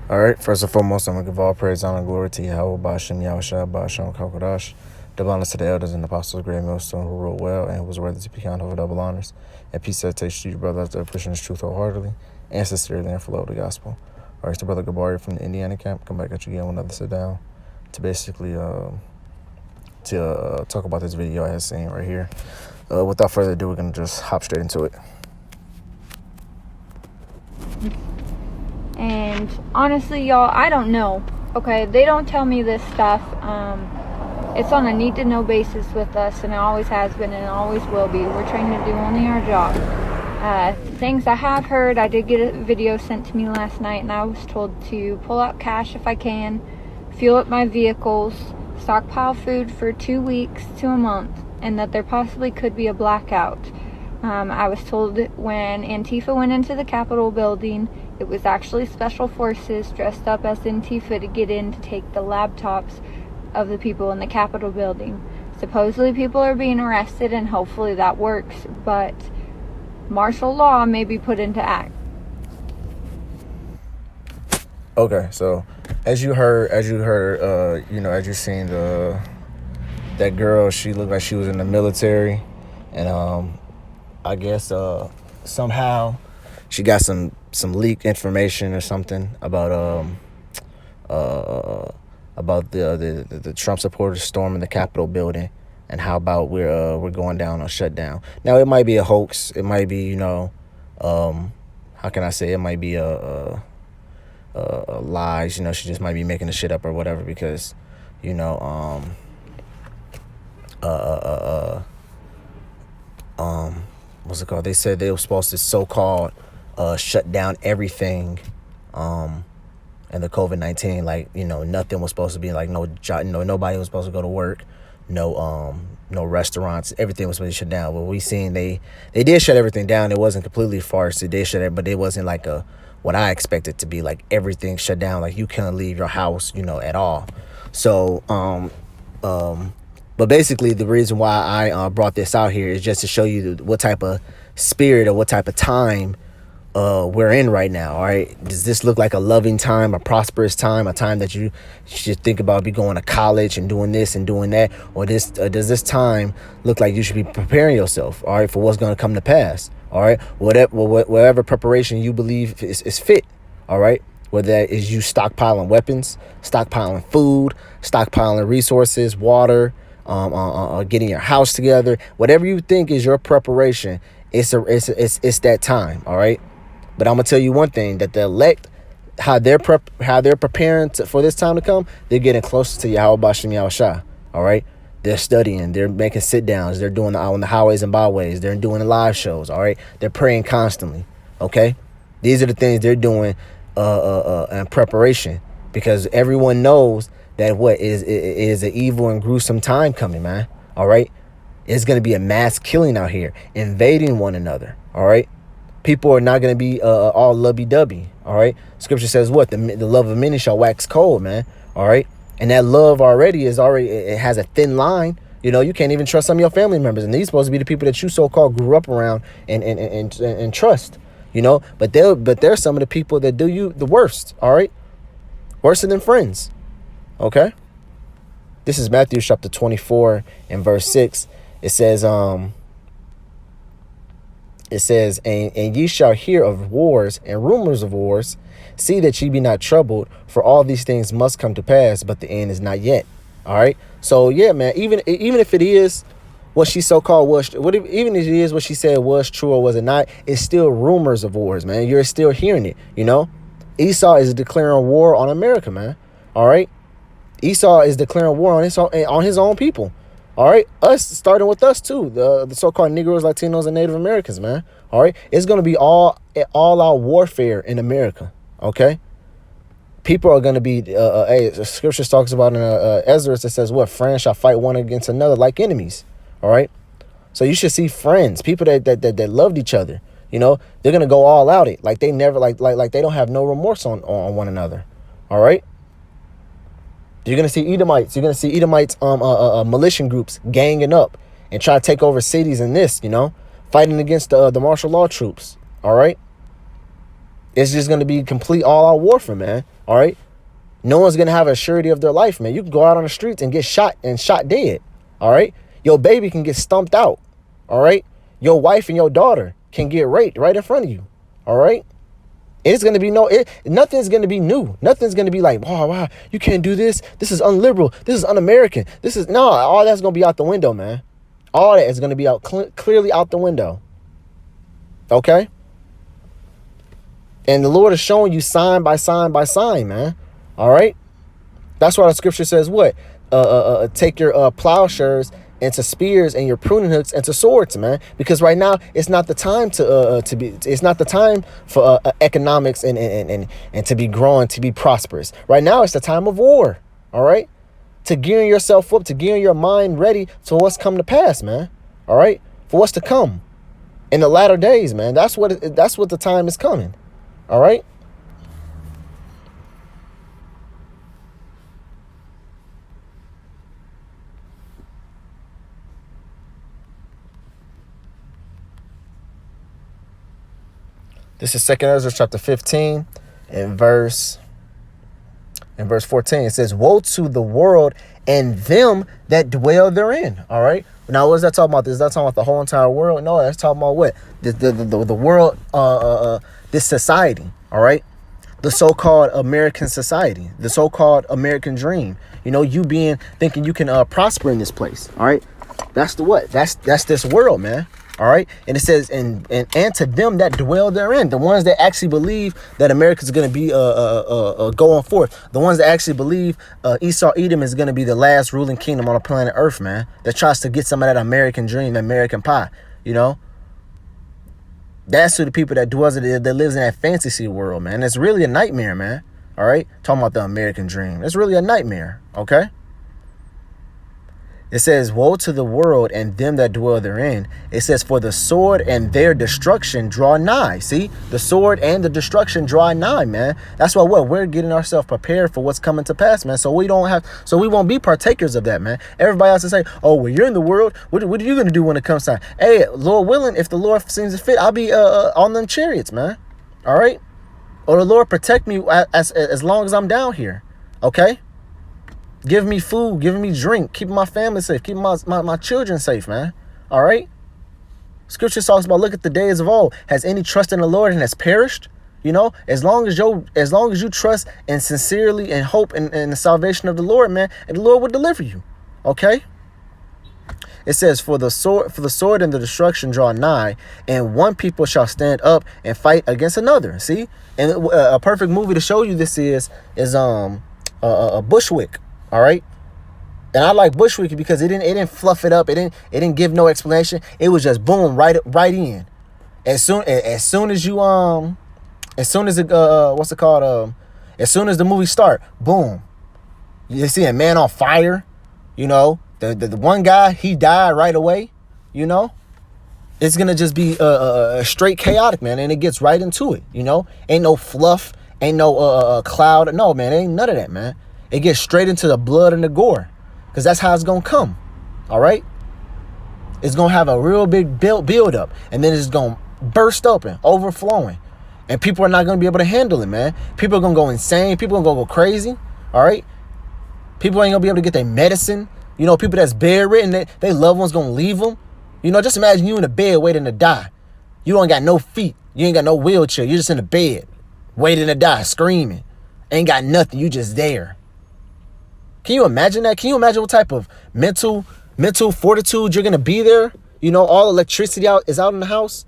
All right, first and foremost, I'm going to give all praise, honor, and glory to Yahweh, Ba'ashem, Yahushua, Ba'ashem, Kakodash, double honors to the elders and apostles, great millstone, who wrote well and who was worthy to be counted over double honors. And peace that takes to you, brothers that are pushing this truth wholeheartedly and sincerely and for love of the gospel. All right, it's the brother Gabari from the Indiana camp. Come back at you again with another sit down to basically talk about this video I had seen right here. Without further ado, we're going to just hop straight into it. And honestly, y'all, I don't know. Okay, they don't tell me this stuff. It's on a need-to-know basis with us, and it always has been and it always will be. We're trained to do only our job. Things I have heard, I did get a video sent to me last night, and I was told to pull out cash if I can, fuel up my vehicles, stockpile food for 2 weeks to a month, and that there possibly could be a blackout. I was told when Antifa went into the Capitol building, it was actually special forces dressed up as Antifa to get in to take the laptops of the people in the Capitol building. Supposedly people are being arrested, and hopefully that works, but martial law may be put into act. Okay, so as you heard, as you seen that girl, she looked like she was in the military, and I guess somehow she got some leaked information or something about the Trump supporters storming the Capitol building, and how about we're going down on shutdown. Now it might be a hoax. It might be how can I say, it might be lies. She just might be making the shit up or whatever, because what's it called? They said they were supposed to so-called shut down everything and the COVID-19, like, nothing was supposed to be, like, nobody was supposed to go to work, no restaurants, everything was supposed to shut down. Well, we seen they did shut everything down. It wasn't completely farce. They shut it, but it wasn't like what I expected to be, like everything shut down, like you couldn't leave your house, at all. So but basically the reason why I brought this out here is just to show you what type of spirit or what type of time we're in right now. All right, does this look like a loving time, a prosperous time, a time that you should think about be going to college and doing this and doing that, or does this time look like you should be preparing yourself, all right, for what's going to come to pass? All right, whatever preparation you believe is fit. All right, whether that is you stockpiling weapons, stockpiling food, stockpiling resources, water, getting your house together, whatever you think is your preparation, it's that time. All right. But I'm gonna tell you one thing, that the elect, how they're preparing for this time to come, they're getting closer to Yahweh Ba'ashem Yahushua. All right, they're studying, they're making sit downs, they're doing on the highways and byways, they're doing the live shows. All right, they're praying constantly. Okay, these are the things they're doing in preparation, because everyone knows that what is an evil and gruesome time coming, man. All right, it's gonna be a mass killing out here, invading one another. All right. People are not going to be all lovey-dovey, all right? Scripture says what? The love of many shall wax cold, man, all right? And that love it has a thin line. You can't even trust some of your family members, and these supposed to be the people that you so-called grew up around and trust, But they're some of the people that do you the worst, all right? Worse than friends, okay? This is Matthew chapter 24 and verse 6. It says, and ye shall hear of wars and rumors of wars. See that ye be not troubled, for all these things must come to pass, but the end is not yet. All right. So yeah, man, even if it is what she so-called was, even if it is what she said was true or was it not, it's still rumors of wars, man. You're still hearing it. Esau is declaring war on America, man. All right. Esau is declaring war on his own people. All right, starting with us too, the so-called Negroes, Latinos, and Native Americans, man. All right, it's gonna be all out warfare in America. Okay, people are gonna be. The scripture talks about in Ezra, it says what? Friends shall fight one against another like enemies. All right, so you should see friends, people that loved each other. They're gonna go all out it, like they never like they don't have no remorse on one another. All right. You're going to see Edomites. You're going to see Edomites, militia groups ganging up and try to take over cities and fighting against the martial law troops. All right. It's just going to be complete all-out warfare, man. All right? No one's going to have a surety of their life, man. You can go out on the streets and get shot dead. All right? Your baby can get stumped out. All right? Your wife and your daughter can get raped right in front of you. All right? It's going to be nothing's going to be new. Nothing's going to be like, wow, you can't do this. This is unliberal. This is un-American. All that's going to be out the window, man. All that is going to be out clearly out the window. Okay? And the Lord is showing you sign by sign by sign, man. All right? That's why the scripture says what? Take your plowshares into spears and your pruning hooks into swords, man. Because right now it's not the time it's not the time for economics and to be growing, to be prosperous. Right now it's the time of war. All right? To gearing yourself up, to gearing your mind ready to what's come to pass, man. All right? For what's to come in the latter days, man. That's what the time is coming. All right? This is 2 Ezra chapter 15 and verse 14. It says, woe to the world and them that dwell therein. All right. Now, what is that talking about? Is that talking about the whole entire world? No, that's talking about what? The world, this society. All right. The so-called American society, the so-called American dream. You know, thinking you can prosper in this place. All right. That's that's this world, man. All right. And it says, and to them that dwell therein, the ones that actually believe that America is going to be going forth, the ones that actually believe Esau Edom is going to be the last ruling kingdom on the planet Earth, man, that tries to get some of that American dream, American pie, you know. That's who the people that lives in that fantasy world, man. It's really a nightmare, man. All right. Talking about the American dream. It's really a nightmare. OK. It says, woe to the world and them that dwell therein. It says, for the sword and their destruction draw nigh. See, the sword and the destruction draw nigh, man. That's why we're getting ourselves prepared for what's coming to pass, man. So we won't be partakers of that, man. Everybody else to say, oh, well, you're in the world. What are you going to do when it comes time? Hey, Lord willing, if the Lord seems to fit, I'll be on them chariots, man. All right. Or the Lord protect me as long as I'm down here. Okay. Giving me food, giving me drink, keeping my family safe, keeping my children safe, man. All right? Scripture talks about, look at the days of old. Has any trust in the Lord and has perished? You know, as long as you trust and sincerely and hope in the salvation of the Lord, man, and the Lord will deliver you. Okay? It says, for the sword and the destruction draw nigh, and one people shall stand up and fight against another. See? And a perfect movie to show you this is Bushwick. All right. And I like Bushwick because it didn't fluff it up. It didn't give no explanation. It was just boom, right in. As soon as the movie start, boom. You see a man on fire, you know, the one guy, he died right away, you know. It's gonna just be a straight chaotic, man, and it gets right into it, you know. Ain't no fluff, ain't no cloud. No, man, ain't none of that, man. It gets straight into the blood and the gore, because that's how it's going to come. All right. It's going to have a real big build up, and then it's going to burst open, overflowing, and people are not going to be able to handle it, man. People are going to go insane. People are going to go crazy. All right. People ain't going to be able to get their medicine. You know, people that's bedridden, they loved ones going to leave them. You know, just imagine you in a bed waiting to die. You don't got no feet. You ain't got no wheelchair. You're just in the bed waiting to die, screaming. Ain't got nothing. You just there. Can you imagine that? Can you imagine what type of mental fortitude you're gonna be there? You know, all electricity is out in the house.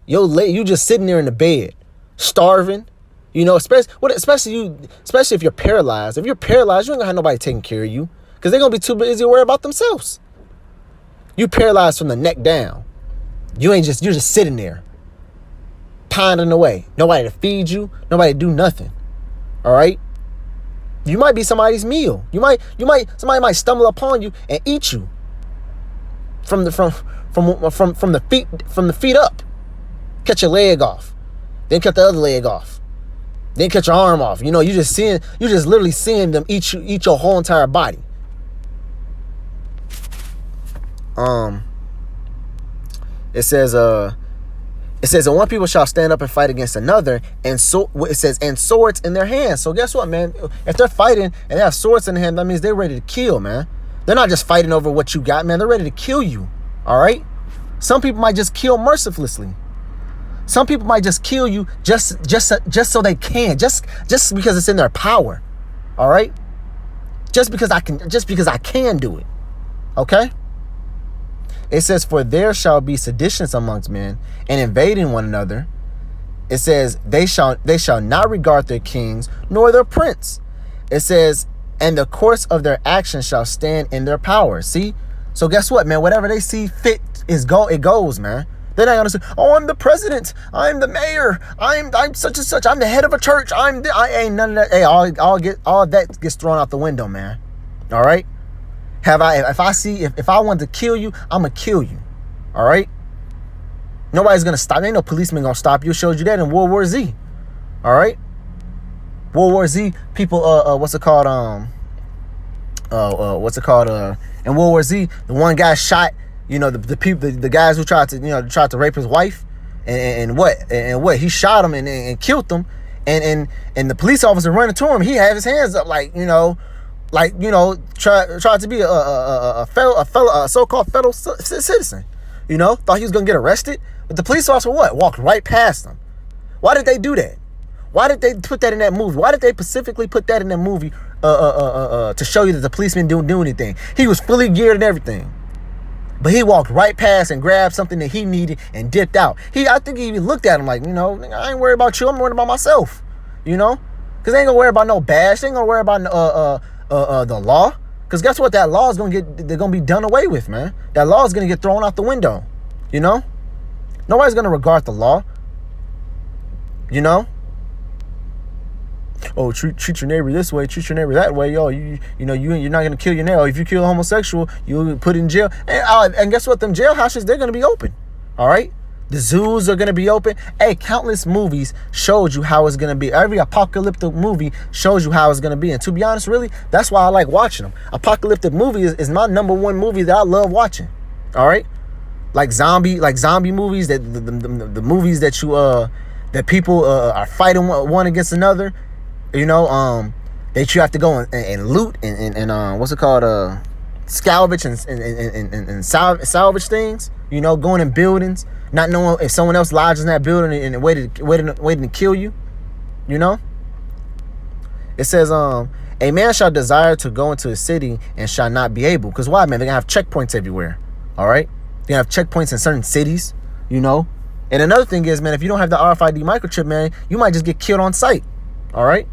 You just sitting there in the bed, starving. You know, especially if you're paralyzed. If you're paralyzed, you ain't gonna have nobody taking care of you, because they're gonna be too busy to worry about themselves. You paralyzed from the neck down. You're just sitting there, pining away. Nobody to feed you. Nobody to do nothing. All right. You might be somebody's meal. Somebody might stumble upon you and eat you from the feet up. Cut your leg off, then cut the other leg off, then cut your arm off. You know, you just literally seeing them eat your whole entire body. It says It says, and one people shall stand up and fight against another, and so it says, and swords in their hands. So guess what, man? If they're fighting and they have swords in their hand, that means they're ready to kill, man. They're not just fighting over what you got, man. They're ready to kill you. All right. Some people might just kill mercilessly. Some people might just kill you just so they can, just because it's in their power. All right. Just because I can do it. Okay. It says, for there shall be seditions amongst men, and invading one another. It says, they shall not regard their kings nor their prince. It says, and the course of their actions shall stand in their power. See? So guess what, man? Whatever they see fit it goes, man. They're not gonna say, oh, I'm the president, I'm the mayor, I'm such and such, I'm the head of a church, I ain't none of that. Hey, all that gets thrown out the window, man. All right? If I want to kill you, I'm gonna kill you. All right? Nobody's gonna stop. Ain't no policeman gonna stop you. Showed you that in World War Z. All right? World War Z, people, what's it called? In World War Z, the one guy shot, the people, the guys who tried to rape his wife, and what he shot him and killed them, and the police officer running to him, he had his hands up tried to be a so-called fellow citizen, thought he was gonna get arrested, but the police officer walked right past him. Why did they do that? Why did they put that in that movie? Why did they specifically put that in that movie to show you that the policeman didn't do anything? He was fully geared and everything, but he walked right past and grabbed something that he needed and dipped out. I think he even looked at him like, I ain't worried about you, I'm worried about myself, because they ain't gonna worry about no badge, they ain't gonna worry about the law, because guess what? That law is they're gonna be done away with, man. That law is gonna get thrown out the window. Nobody's gonna regard the law. Oh, treat your neighbor this way, treat your neighbor that way. Yo, you're not gonna kill your neighbor. If you kill a homosexual, you'll put in jail. And guess what? Them jailhouses, they're gonna be open. All right. The zoos are going to be open. Hey, countless movies showed you how it's going to be. Every apocalyptic movie shows you how it's going to be. And to be honest, really, that's why I like watching them. Apocalyptic movie is my number one movie that I love watching. All right? Like zombie movies, that the movies that that people are fighting one against another, that you have to go and loot and what's it called? Salvage and salvage things, going in buildings, not knowing if someone else lodges in that building and waiting to kill you. It says, a man shall desire to go into a city and shall not be able. Because why, man? They're going to have checkpoints everywhere. All right? They're going to have checkpoints in certain cities, And another thing is, man, if you don't have the RFID microchip, man, you might just get killed on sight. All right?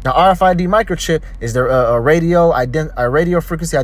Now, RFID microchip is a radio frequency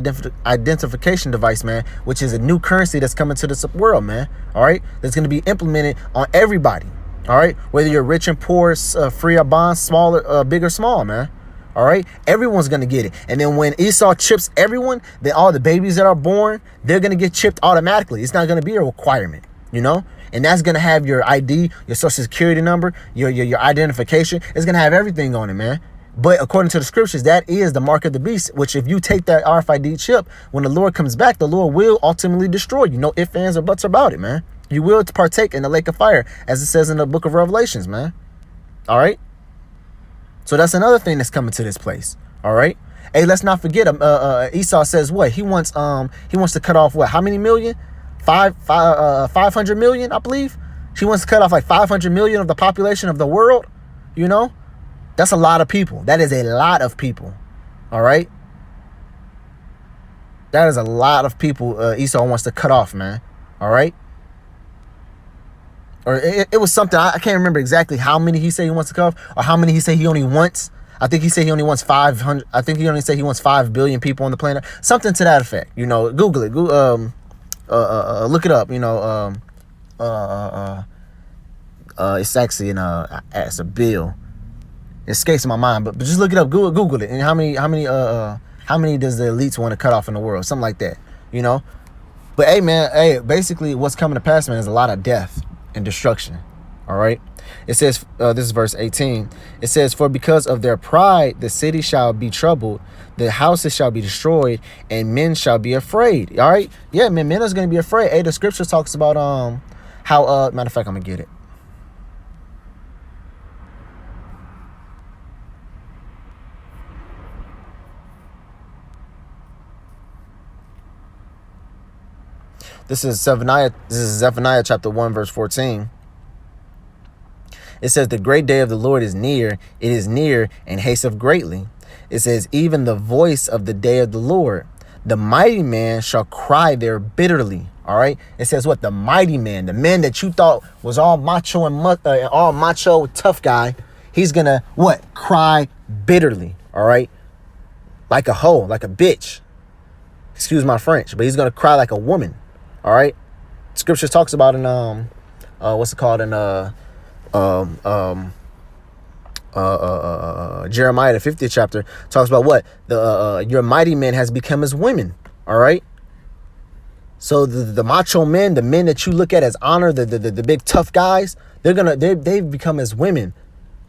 identification device, man, which is a new currency that's coming to this world, man. All right, that's going to be implemented on everybody. All right, whether you're rich and poor, free or bond, small, big or small, man. All right, everyone's going to get it. And then when Esau chips everyone, then all the babies that are born, they're going to get chipped automatically. It's not going to be a requirement, And that's going to have your ID, your social security number, your identification. It's going to have everything on it, man. But according to the scriptures, that is the mark of the beast, which if you take that RFID chip, when the Lord comes back, the Lord will ultimately destroy you. No ifs, ands, or buts about it, man. You will partake in the lake of fire, as it says in the book of Revelations, man. All right? So that's another thing that's coming to this place. All right? Hey, let's not forget, Esau says what? He wants to cut off what? How many million? 500 million, I believe. He wants to cut off like 500 million of the population of the world, That's a lot of people. That is a lot of people. All right? That is a lot of people Esau wants to cut off, man. All right? Or it was something, I can't remember exactly how many he said he wants to cut off, or how many he said he only wants. I think he said he only wants 500. I think he only said he wants 5 billion people on the planet. Something to that effect. Google it. Look it up. It's actually it's a bill. It escapes my mind, but just look it up. Google it. And how many does the elites want to cut off in the world? Something like that, But hey, man, basically what's coming to pass, man, is a lot of death and destruction. All right. It says, this is verse 18. It says, for because of their pride, the city shall be troubled, the houses shall be destroyed, and men shall be afraid. All right. Yeah, man, men are going to be afraid. Hey, the scripture talks about, How matter of fact, I'm gonna get it. This is Zephaniah chapter 1, verse 14. It says, the great day of the Lord is near. It is near and hasteth greatly. It says, even the voice of the day of the Lord. The mighty man shall cry there bitterly. All right. It says what? The mighty man, the man that you thought was all macho and all macho, tough guy. He's going to what? Cry bitterly. All right. Like a hoe, like a bitch. Excuse my French, but he's going to cry like a woman. All right. Scripture talks about in, what's it called? In, Jeremiah, the 50th chapter, talks about what your mighty man has become as women. All right. So the macho men, the men that you look at as honor, the big tough guys, they've become as women,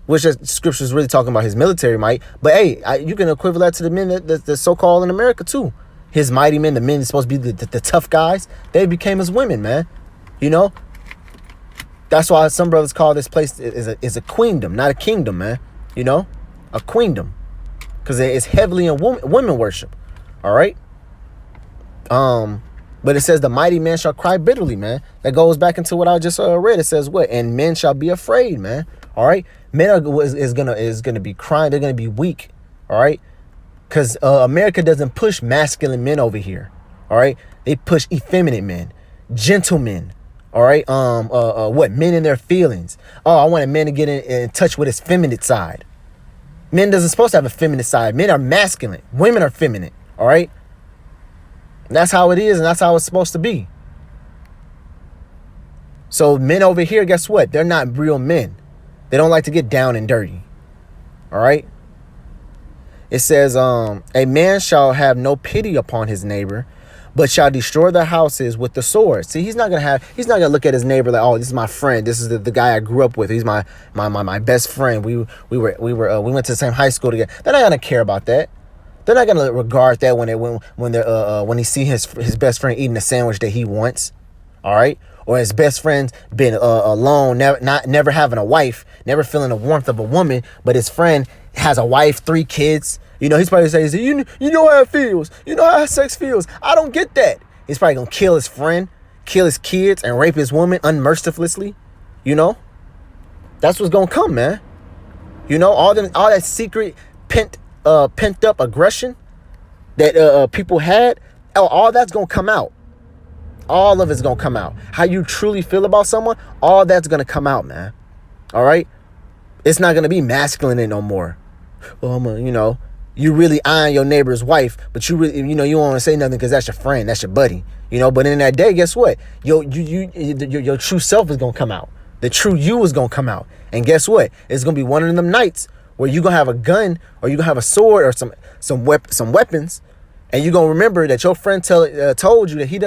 which scripture is really talking about his military might. But hey, you can equivalent that to the men that so-called in America too. His mighty men, the men that's supposed to be the tough guys, they became as women, man. You know. That's why some brothers call this place is a queendom, not a kingdom, man. You know, a queendom, because it's heavily in women worship. All right. But it says the mighty man shall cry bitterly, man. That goes back into what I just read. It says what? And men shall be afraid, man. All right. Men is gonna be crying. They're gonna be weak. All right. Because America doesn't push masculine men over here. All right. They push effeminate men, gentlemen. All right. What? Men in their feelings. Oh, I want a man to get in touch with his feminine side. Men doesn't supposed to have a feminine side. Men are masculine. Women are feminine. All right. And that's how it is, and that's how it's supposed to be. So men over here, guess what? They're not real men. They don't like to get down and dirty. All right. It says, a man shall have no pity upon his neighbor, but shall destroy their houses with the sword. See, he's not gonna look at his neighbor like, oh, this is my friend. This is the guy I grew up with. He's my best friend. We went to the same high school together. They're not gonna care about that. They're not gonna regard that when he see his best friend eating a sandwich that he wants. All right. Or his best friend's been alone, never having a wife, never feeling the warmth of a woman, but his friend has a wife, 3 kids. You know, he's probably saying, you know how it feels. You know how sex feels. I don't get that. He's probably going to kill his friend, kill his kids, and rape his woman unmercifully. You know? That's what's going to come, man. You know, all that secret pent up aggression that people had, all that's going to come out. All of it's going to come out. How you truly feel about someone, all that's going to come out, man. All right? It's not going to be masculine no more. Well, you really eyeing your neighbor's wife, but you really, you don't want to say nothing because that's your friend, that's your buddy, But in that day, guess what? Your true self is going to come out. The true you is going to come out. And guess what? It's going to be one of them nights where you're going to have a gun or you're going to have a sword or some weapons. And you're going to remember that your friend told you that he